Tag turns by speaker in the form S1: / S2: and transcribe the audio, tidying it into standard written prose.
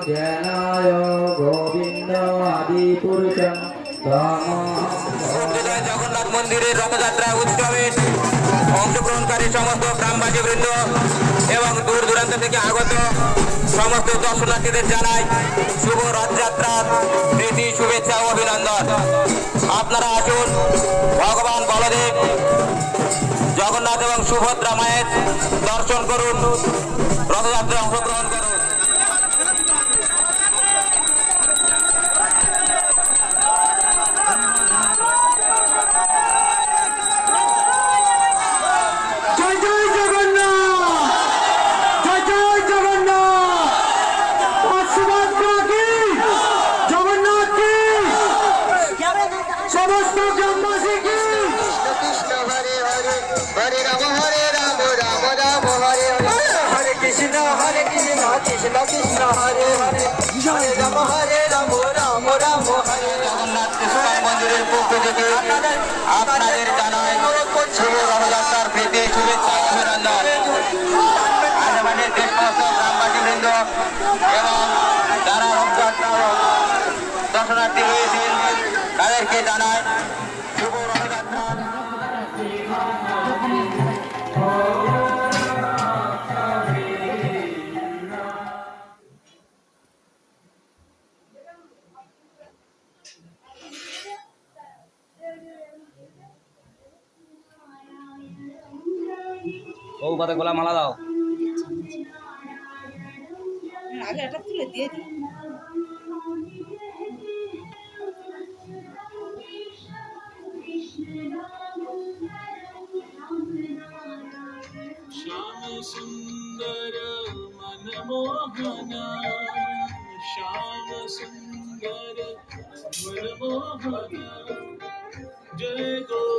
S1: জ্ঞানায় গোবিন্দ আদি পুরুষং
S2: জগন্নাথ মন্দিরের রথযাত্রা উৎসবে অংশগ্রহণকারী সমস্ত গ্রামবাসী বৃন্দ এবং দূর দূরান্ত থেকে আগত সমস্ত দর্শনার্থীদের জানাই শুভ রথযাত্রার প্রীতি শুভেচ্ছা ও অভিনন্দন। আপনারা আসুন ভগবান বলদেব জগন্নাথ এবং সুভদ্রা মায়ের দর্শন করুন, রথযাত্রায় অংশগ্রহণ করুন।
S3: কৃষ্ণ কৃষ্ণ হরে হরে হরে রাম রাম রাম হরে
S2: জগন্নাথ ইস্কন মন্দিরের পক্ষ থেকে আপনাদের জানাই শুভ রথযাত্রার প্রীতি শুভেচ্ছা অভিনন্দন। আশেপাশের যে সমস্ত গ্রামবাসী বৃন্দ এবং যারা রথযাত্রা দর্শনার্থী রয়েছেন তাদেরকে জানায় শুভ রথযাত্রা। ও পাতে গোলা মালা দাও।
S4: আগে এটা তুলে দিয়ে দিই।
S5: श्याम सुंदर मनमोहना श्याम सुंदर मनमोहना जय गो